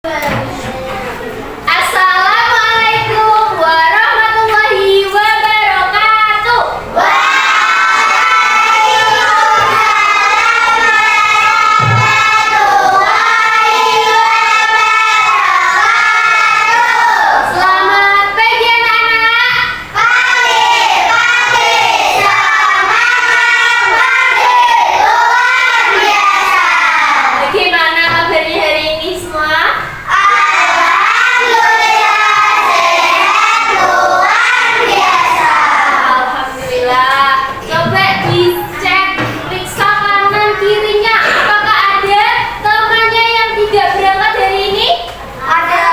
Assalamualaikum warahmatullahi wabarakatuh. Selamat pagi anak-anak. Bagaimana kabarnya hari ini semua? Alhamdulillah. Coba dicek periksa kanan kirinya. Apakah ada temannya yang tidak berangkat hari ini? Ada.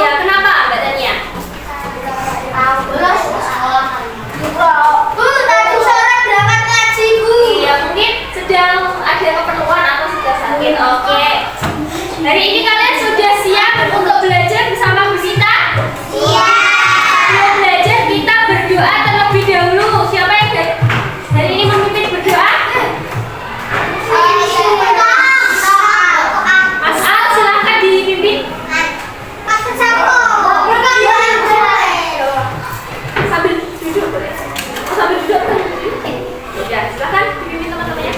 Ya, kenapa Mbak Tania? Ya, mungkin sedang ada keperluan atau sudah sakit. Oke. Hari ini kalian sudah siap untuk belajar bersama Bu Sita? Sebelum belajar kita berdoa terlebih dahulu. Siapa yang hari ini memimpin berdoa? Mas Al, silahkan dipimpin. Sambil duduk boleh? Oh, sambil duduk kan? Ya, silahkan dipimpin teman-temannya.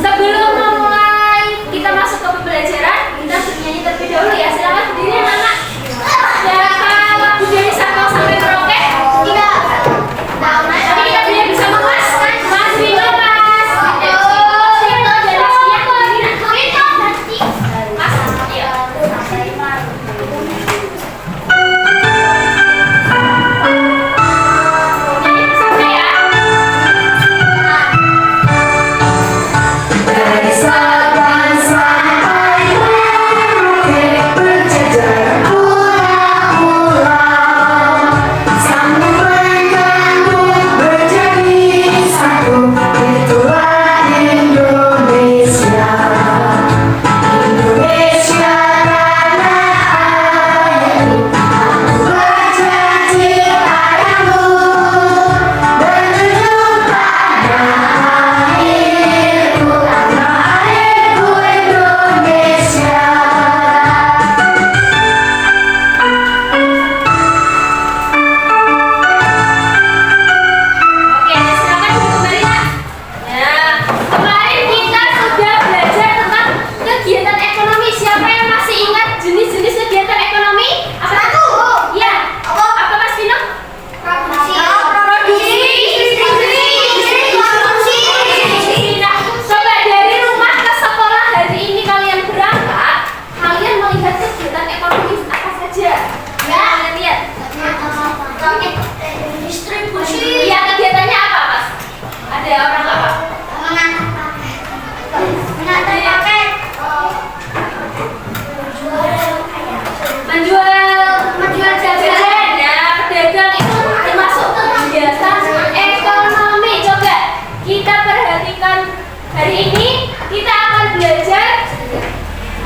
Sebelum memulai kita masuk ke pembelajaran, kita bernyanyi terlebih dahulu ya. Silakan berdiri anak-anak. Siapa lagu dari Sabang sampai Merauke? Tapi kita berdiri bersama Mas Vino, Mas Vino dari Mas, iya. Nyanyi bersama ya. Dari Sabang sampai Merauke berjajar pulau-pulau, sambung menyambung menjadi satu. Itulah Indonesia, Indonesia tanah airku. Aku berjanji padamu menunjuk pada airku, tanah airku Indonesia. Oke, silakan kembali ya. Nah, kemarin kita sudah belajar tentang kegiatan ekonomi. Siapa yang masih ingat jenis-jenis kegiatan ekonomi? Apa itu? Ya. Apa Mas Vino? Produksi. Nah, coba dari rumah ke sekolah hari ini kalian berangkat, kalian melihat kegiatan ekonomi apa saja? Kalian lihat. Distribusi. Iya, kegiatannya apa, Mas? Ada orang apa? Menjual jajan. Nah, pedagang itu termasuk kegiatan ekonomi. Coba kita perhatikan hari ini kita akan belajar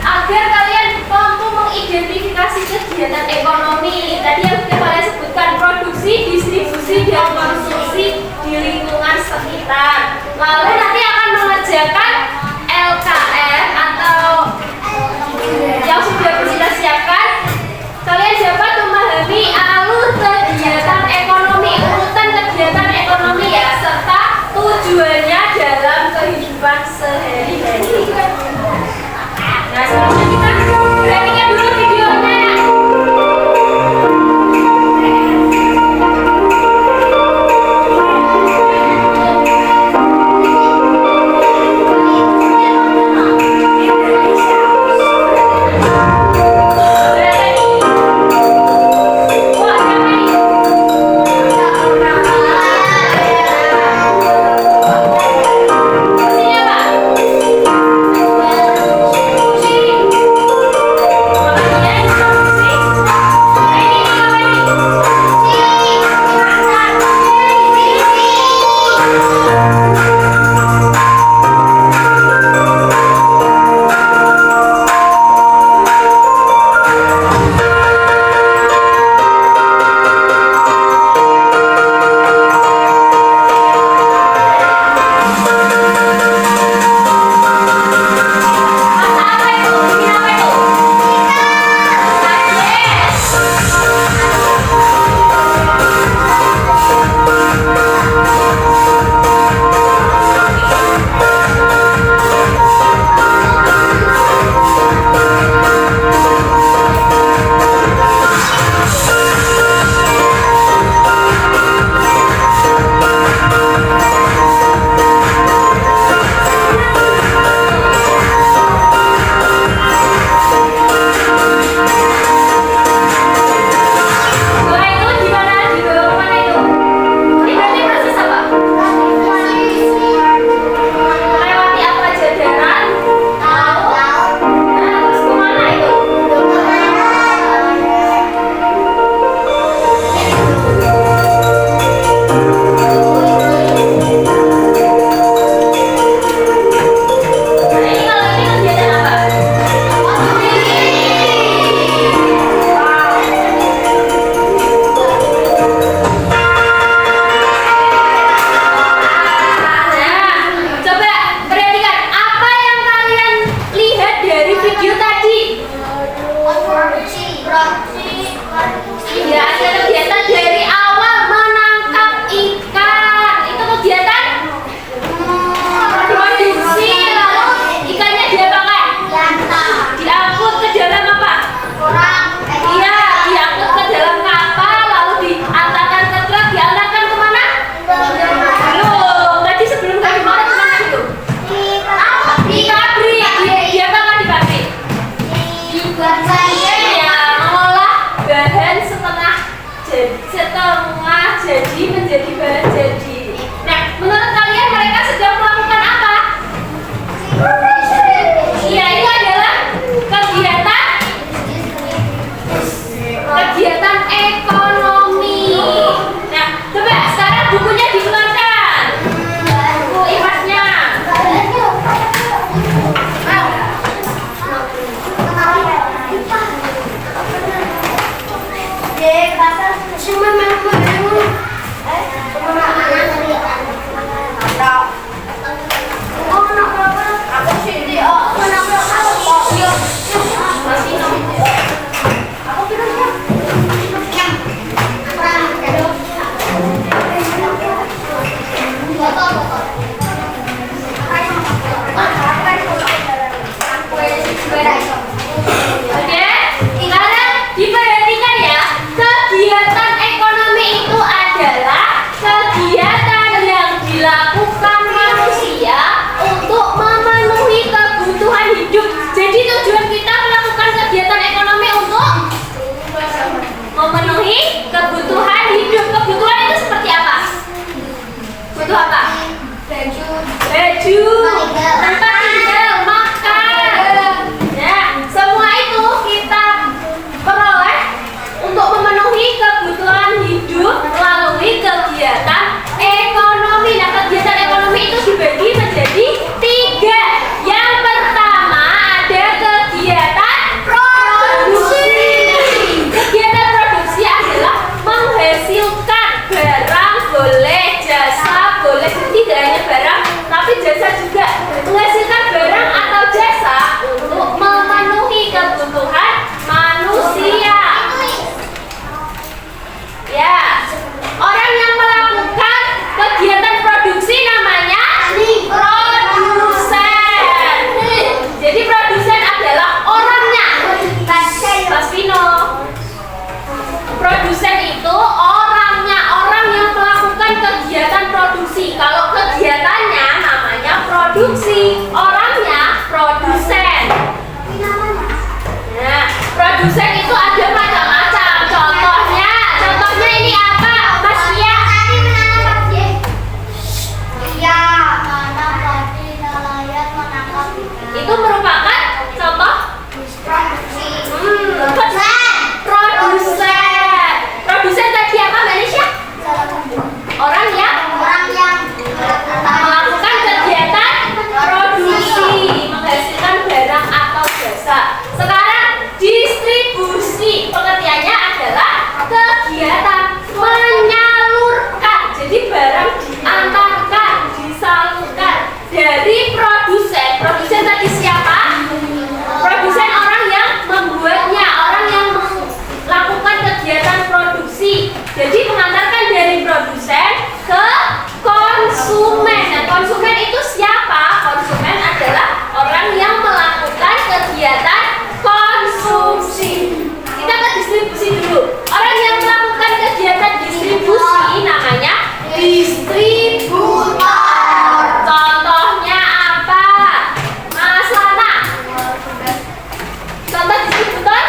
agar kalian mampu mengidentifikasi kegiatan ekonomi. Tadi yang sudah kalian sebutkan produksi, Iya, ada kegiatan dari awal menangkap ikan. Itu kegiatan produksi, lalu ikannya diapakan? Diangkut ke dalam apa? Iya, diangkut ke dalam kapal, lalu diantarkan ke truk, diantarkan kemana? Belum. Tadi sebelum kami mana kemana itu? Di pabrik. Diapakan di pabrik? Iya, mengolah bahan setengah jadi menjadi bahan jadi. Nah, menurut kalian mereka sedang melakukan apa? Iya, itu adalah kegiatan ekonomi. Nah, coba sekarang bukunya dikeluarkan. Buku IPAS-nya. Oke, sekarang diperhatikan ya. Kegiatan ekonomi itu adalah kegiatan yang dilakukan manusia untuk memenuhi kebutuhan hidup. Jadi tujuan kita melakukan kegiatan ekonomi untuk memenuhi kebutuhan hidup. Kebutuhan itu seperti apa? Butuh apa? Baju, tempat tinggal, makan. Ya, semua itu kita peroleh untuk memenuhi kebutuhan hidup melalui kegiatan ekonomi. Nah, kegiatan ekonomi itu dibagi menjadi 3. Yang pertama ada kegiatan produksi. Kegiatan produksi adalah menghasilkan barang, boleh jasa, boleh tidak hanya barang, tapi jasa juga. Menghasilkan barang atau jasa untuk memenuhi kebutuhan manusia. Ya, orang yang melakukan kegiatan produksi namanya produsen. Jadi produsen adalah orangnya. Mas Vino. Produsen itu orangnya, orang yang melakukan kegiatan produksi. Kalau kegiatannya namanya produksi, orangnya produsen. Nah, produsen itu ada macam-macam. Contohnya ini apa, Mas Ria? Itu merupakan contoh produsen. Produsen tadi apa, Mbak Nisha? Orang yang melakukan kegiatan produksi, menghasilkan barang atau jasa. Sekarang distribusi, pengertiannya adalah kegiatan menyalurkan. Jadi barang diantarkan, disalurkan dari produsen. Produsen tadi siapa? Produsen orang yang membuatnya, orang yang melakukan kegiatan produksi. Jadi mengantarkan dari produsen ke konsumen. Dan konsumen itu siapa? Konsumen adalah orang yang melakukan kegiatan konsumsi. Kita ke distribusi dulu. Orang yang melakukan kegiatan distribusi namanya distributor. Contohnya apa? Mas Lana. Contoh distributor?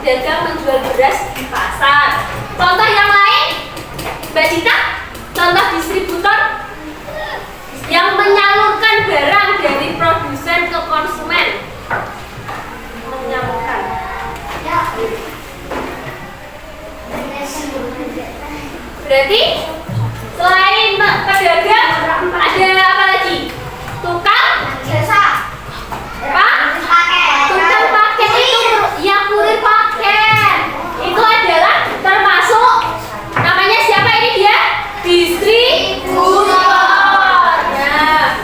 Pedagang menjual beras di pasar. Contoh yang lain? Mbak Cita? Contoh distributor yang menyalurkan barang dari produsen ke konsumen. Menyalurkan. Berarti selain pedagang ada apa lagi? Tukang jasa. Apa? Tukang paket itu yang kurir paket. Itu adalah termasuk namanya siapa ini dia? Distributor. Nah,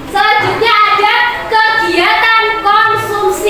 selanjutnya ada kegiatan konsumsi.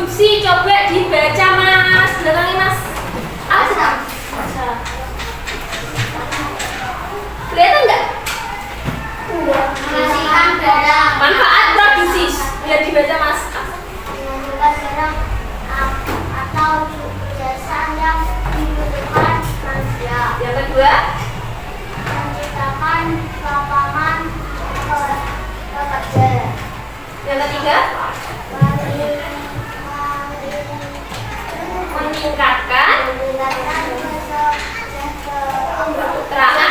produksi, coba dibaca Mas. Belakangnya Mas. Apa? Kelihatan nggak? Menghasilkan barang. Manfaat produksi. Biar dibaca Mas. Menentukan barang atau jasa yang dibutuhkan manusia. Yang kedua, Menciptakan lapangan pekerja. yang ketiga, meningkatkan kesejahteraan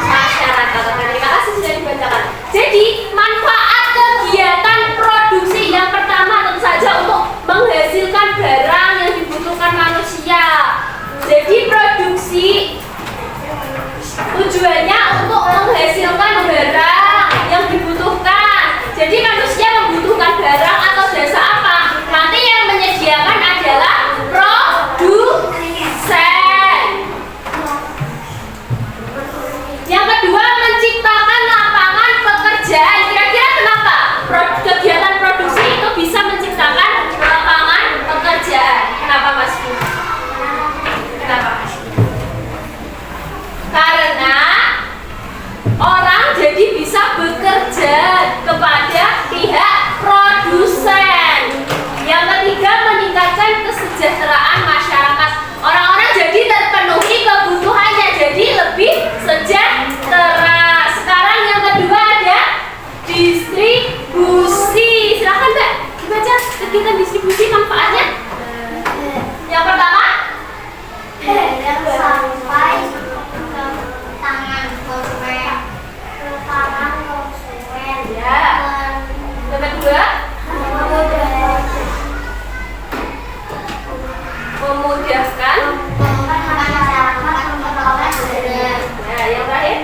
masyarakat. Terima kasih sudah dibacakan. Jadi manfaat kegiatan produksi yang pertama tentu saja untuk menghasilkan barang yang dibutuhkan manusia. Jadi produksi tujuannya untuk menghasilkan barang yang dibutuhkan. Jadi manusia membutuhkan barang atau jasa apa? Nanti yang menyediakan adalah produsen. Yang kedua, menciptakan lapangan pekerjaan. Kira-kira kenapa kegiatan produksi itu bisa menciptakan lapangan pekerjaan? Kenapa Mas? Kenapa Mas? Karena orang jadi bisa bekerja kepada pihak produsen. Yang ketiga, meningkatkan kesejahteraan masyarakat. Orang-orang jadi terpenuhi kebutuhannya, jadi lebih sejahtera. Sekarang yang kedua ada distribusi. Silakan Mbak dibaca kegiatan distribusi manfaatnya. Yang pertama, Barang sampai ke tangan konsumen. Ke tangan konsumen. ya. Yang kedua, memudahkan. Masyarakat memperoleh barang. Nah, yang terakhir,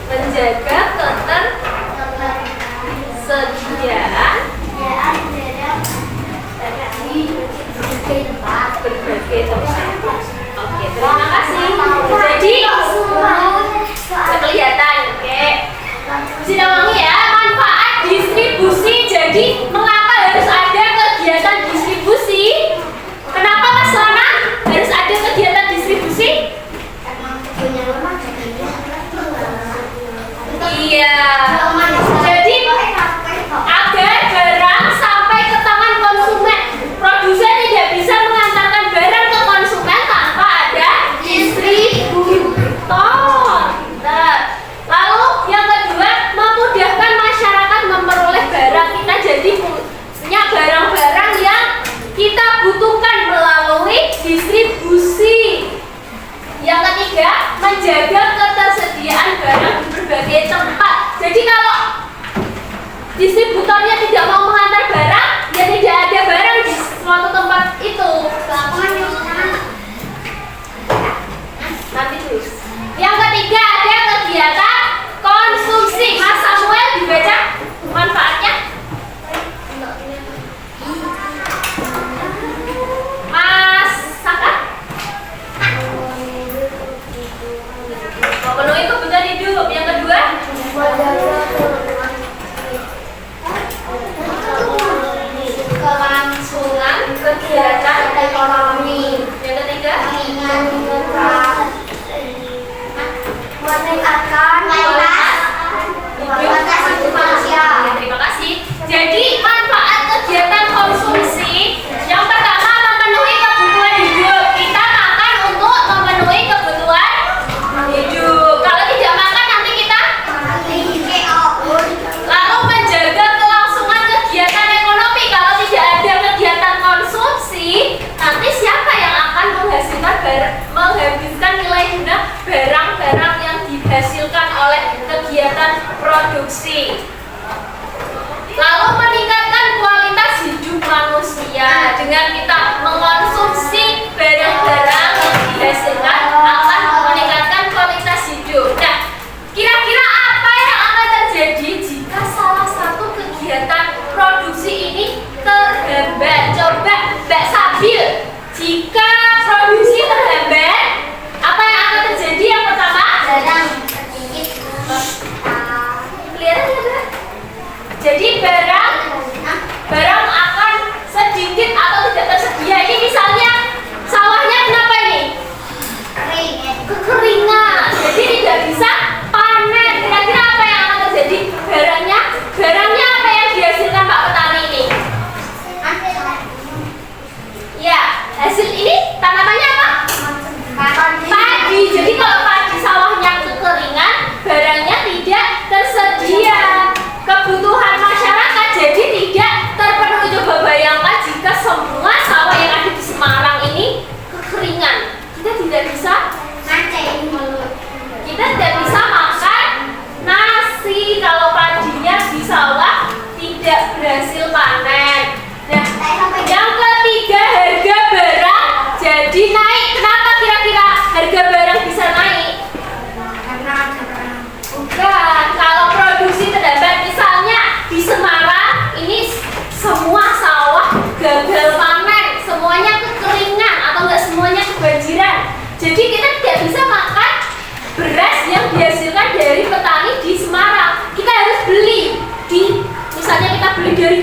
menjaga ketersediaan berbagai tempat. Oke, terima kasih. Jadi kelihatan, oke. Sudah ulangi ya, manfaat distribusi. Jadi mengapa harus ada kegiatan distribusi? Kenapa Mas Lana harus ada kegiatan distribusi? Iya. Jadi agar barang sampai ke tangan konsumen. Produsen tidak bisa mengantarkan barang ke konsumen tanpa ada distributor. Nah, lalu yang kedua, memudahkan masyarakat memperoleh barang. Kita jadi punya barang-barang yang kita butuhkan melalui distribusi. Yang ketiga, menjaga ketersediaan barang di berbagai tempat. Jadi kalau distributornya tidak mau mengantar barang, ya tidak ada barang di suatu tempat itu. Nanti terus. Yang ketiga ada kegiatan konsumsi. Mas Samuel dibaca manfaatnya. Mas Saka, memenuhi kebutuhan hidup. Yang kedua, kelangsungan kegiatan ekonomi. Yang ketiga, meningkatkan kualitas hidup manusia. Terima kasih. Jadi manfaat kegiatan konsumsi yang pertama, memenuhi kebutuhan hidup. Kita makan untuk memenuhi kebutuhan hidup. Kalau tidak makan nanti kita. Lalu menjaga kelangsungan kegiatan ekonomi. Kalau tidak ada kegiatan konsumsi, nanti siapa yang akan menghabiskan nilai guna barang-barang yang dihasilkan oleh kegiatan produksi. Lalu meningkatkan kualitas hidup manusia. Dengan kita mengonsumsi barang-barang yang dihasilkan akan meningkatkan kualitas hidup. Nah, kira-kira apa yang akan terjadi jika salah satu kegiatan produksi ini terhambat? Coba Mbak Sabil, jika produksi terhambat, apa yang akan terjadi? Yang pertama,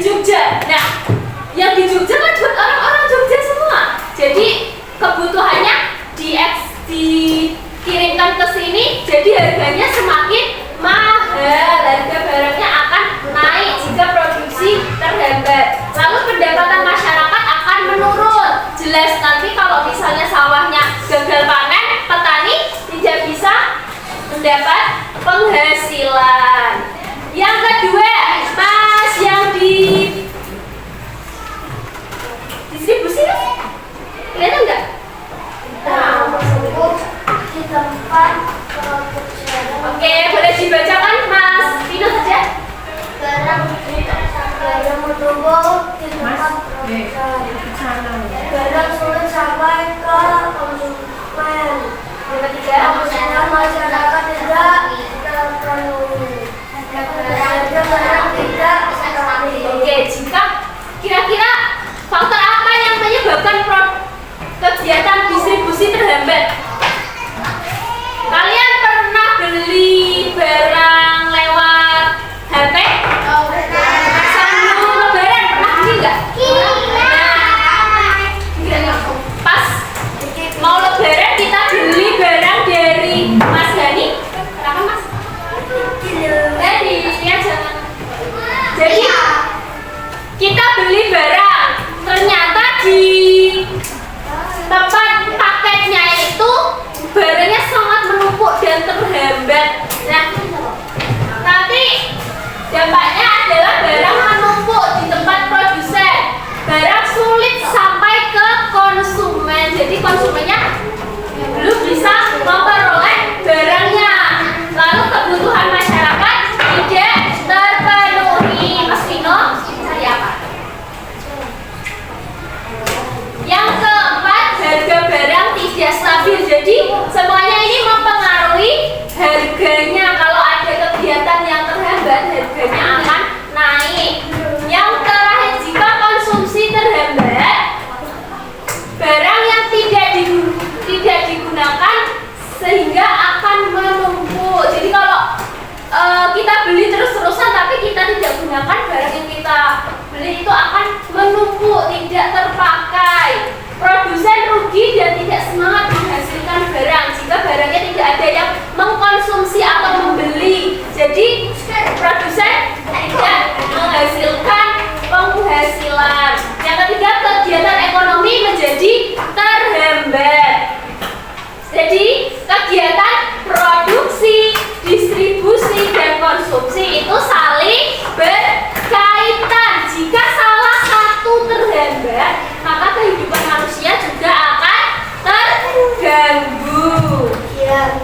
Jogja. Nah, yang di Jogja kan buat orang-orang Jogja semua. Jadi kebutuhannya dikirimkan ke sini, jadi harganya semakin mahal. Harga barangnya akan naik jika produksi terhambat. Lalu pendapatan masyarakat akan menurun. Jelas nanti kalau misalnya sawahnya gagal panen, petani tidak bisa mendapat penghasilan. Yang kedua, Mas, yang distribusi kelihatan nggak? Di tempat produksi. Oke, boleh dibacakan Mas Vino saja. Barang menunggu di tempat produksi. Barang sulit sampai ke konsumen. Yang ketiga, Kebutuhan masyarakat tidak terpenuhi. Harga barang tidak stabil. oke, jika kira-kira faktor apa yang menyebabkan kegiatan distribusi terhambat? Kalian pernah beli barang lewat HP? Sebelum lebaran pernah beli nggak? Nah, pas mau lebaran kita beli barang dari Mas Hani. Kenapa Mas? Iya jangan. Jadi kita beli barang, ternyata di tempat paketnya itu barangnya sangat menumpuk dan terhambat. Nah, nanti dampaknya adalah barang menumpuk di tempat produsen, barang sulit sampai ke konsumen. Jadi konsumennya belum bisa memperoleh barangnya. Lalu kebutuhan masyarakat tidak terpenuhi. Mas Vino, cari apa? Yang keempat, harga barang tidak stabil. Jadi semuanya ini mempengaruhi harganya. Kalau ada kegiatan yang terhambat, harganya akan naik. Yang terakhir, jika konsumsi terhambat, barang yang tidak digunakan sehingga akan menumpuk. Jadi kalau kita beli terus-terusan tapi kita tidak gunakan, barang yang kita beli itu akan menumpuk, tidak terpakai. Produsen rugi dan tidak semangat menghasilkan barang jika barangnya tidak ada yang mengkonsumsi atau membeli. Jadi produsen tidak menghasilkan penghasilan. Yang ketiga, kegiatan ekonomi menjadi terhambat. Jadi kegiatan produksi, distribusi, dan konsumsi itu saling berkaitan. Jika salah satu terhambat, maka kehidupan manusia juga akan terganggu. Ya,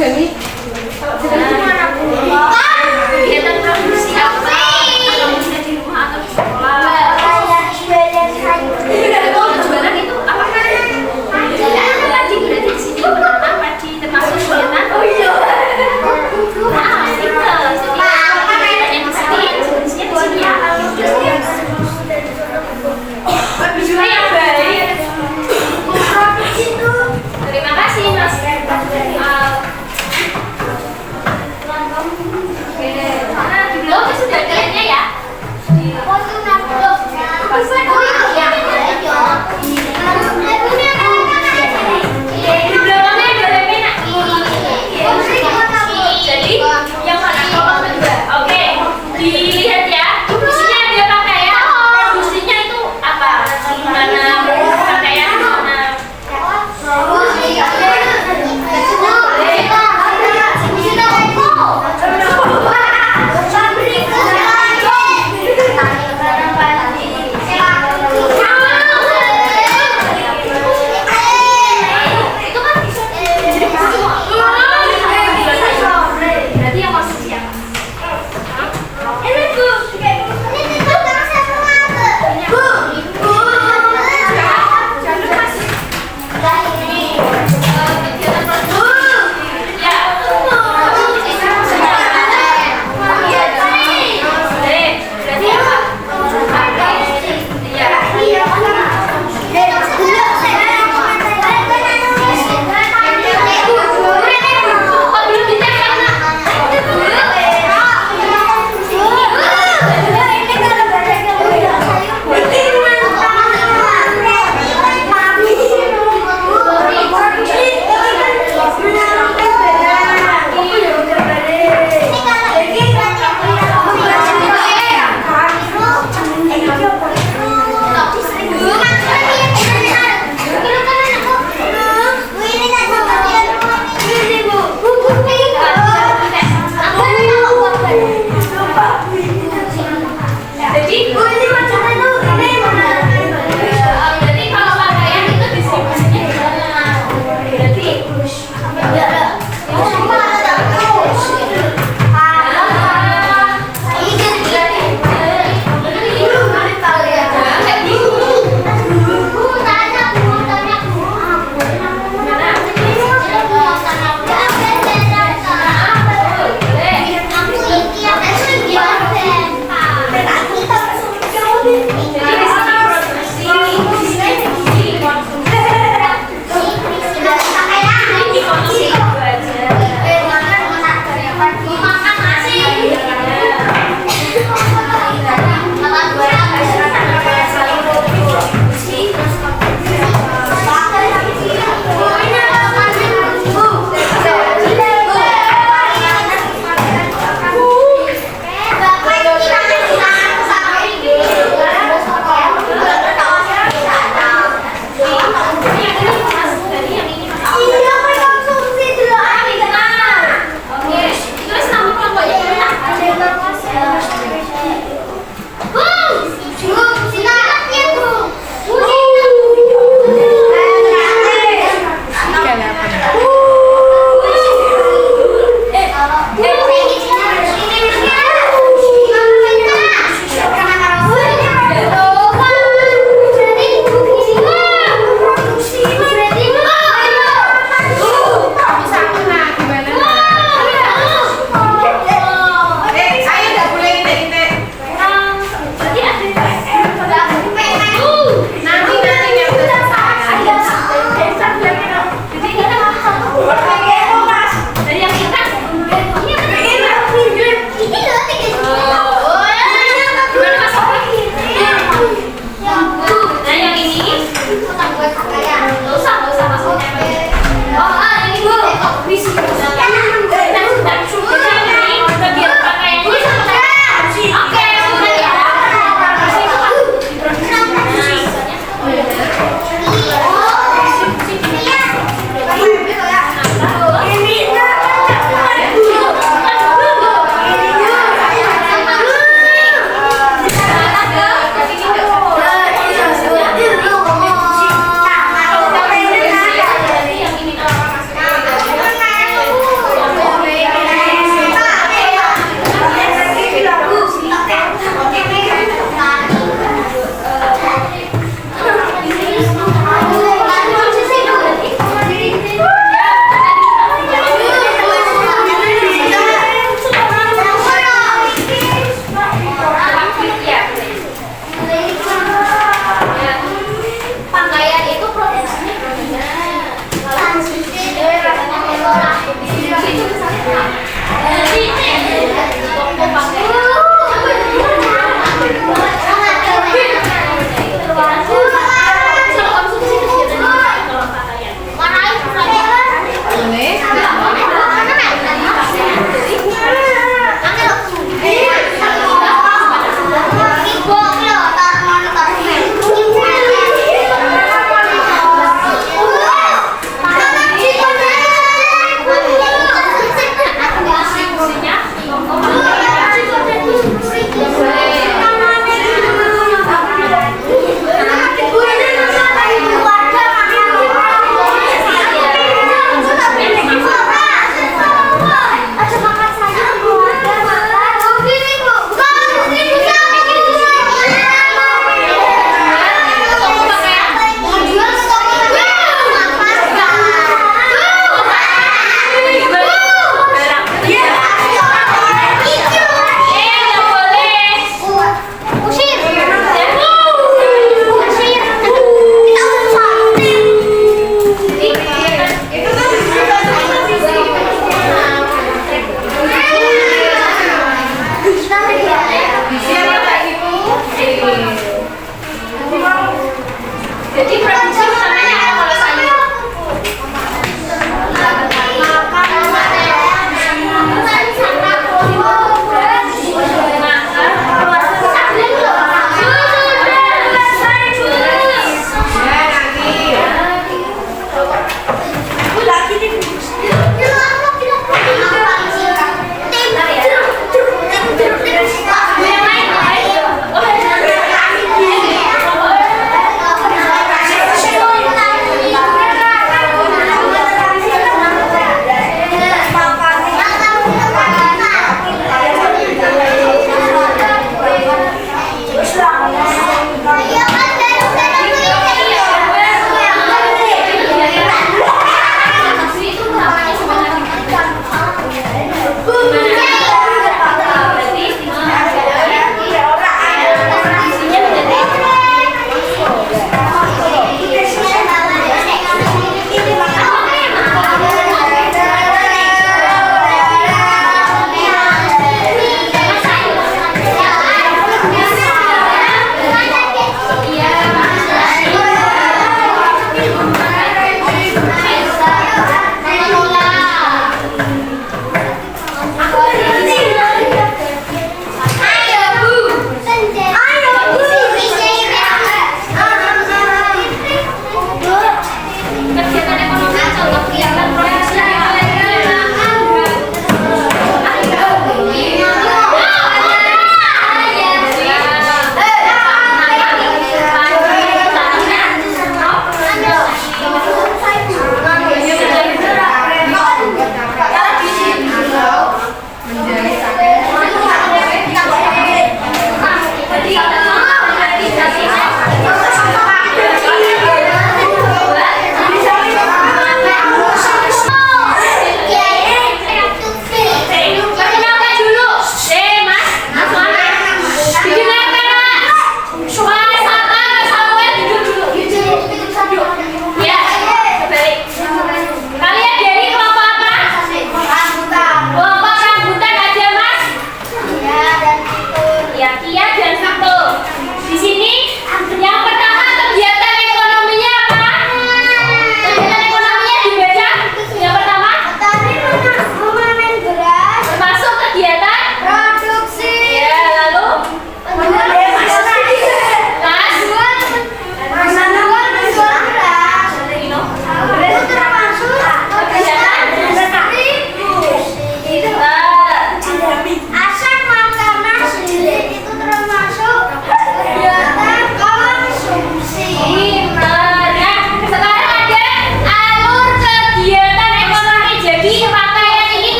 Kegiatan produksi apa? Atau bisa di rumah atau di sekolah? Jualan itu apa? Jualan padi, berarti di sini menanam padi termasuk kegiatan. Oh iya. Nah, itu. Jadi yang di sini jenisnya di sini ya. Juga yang baik. Terima kasih Mas.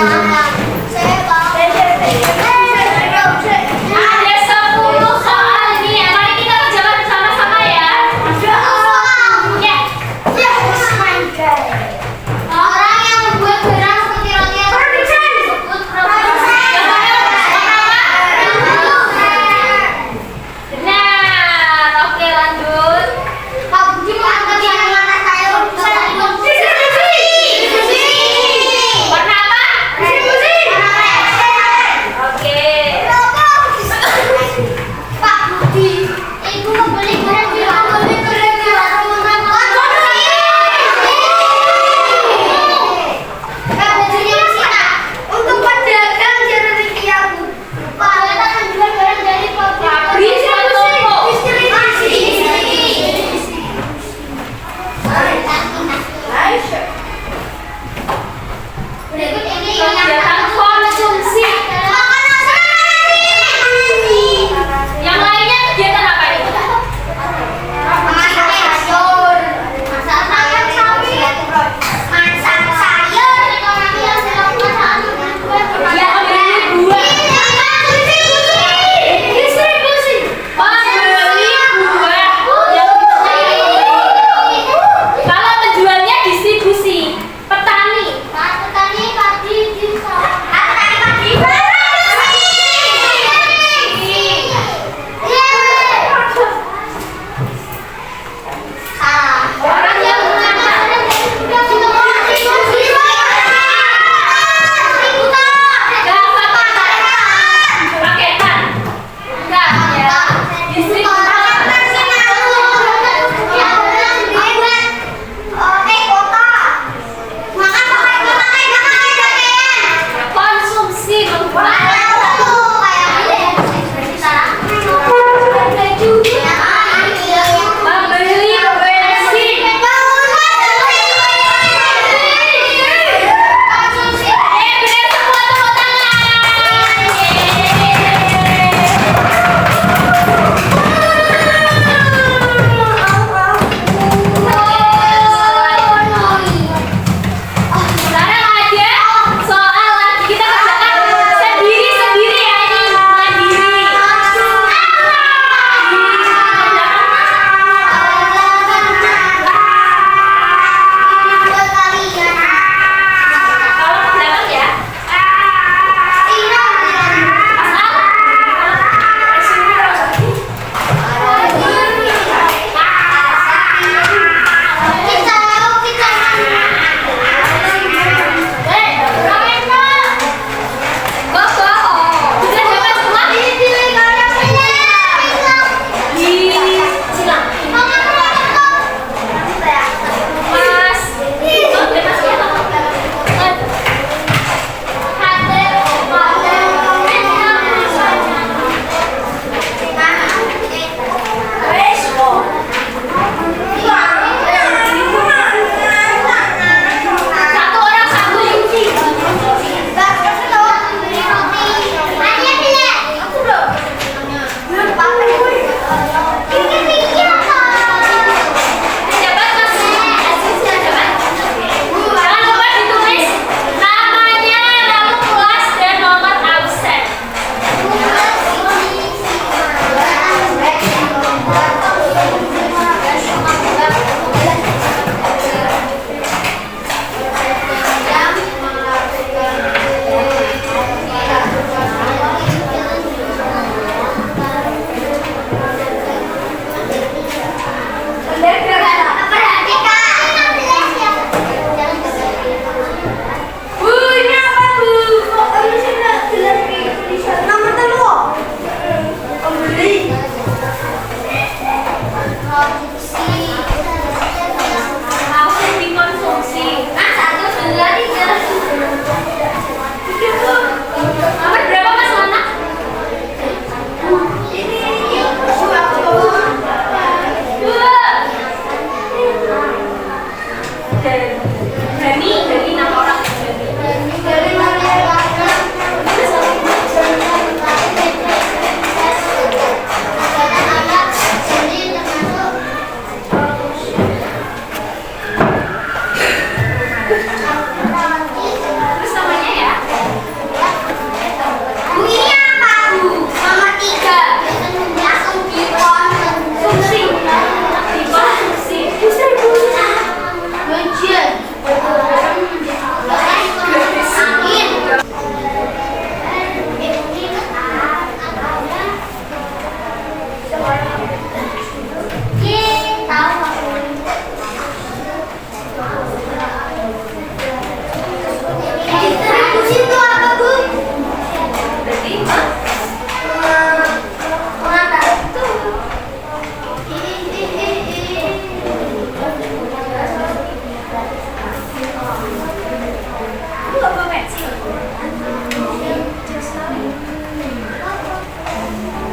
Ada 10 soal ini. Mari kita kerjakan bersama-sama ya. Ya. Orang yang membuat barang seperti roti yang disebut Benar. Oke, lanjut. Pak Budi mengangkat yang mana saya Warna apa? Oke. Pak Budi, ibu membeli barang di warung untuk pedagang jangan yang Pak kita akan jual barang dari pabrik berikut ini Kegiatan konsumsi. Yang lainnya kegiatan apa itu? masak sayur, masak Ya, membeli buah. distribusi. Membeli buah. Kalau menjualnya distribusi. Petani. Petani padi di sawah.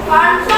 Konsol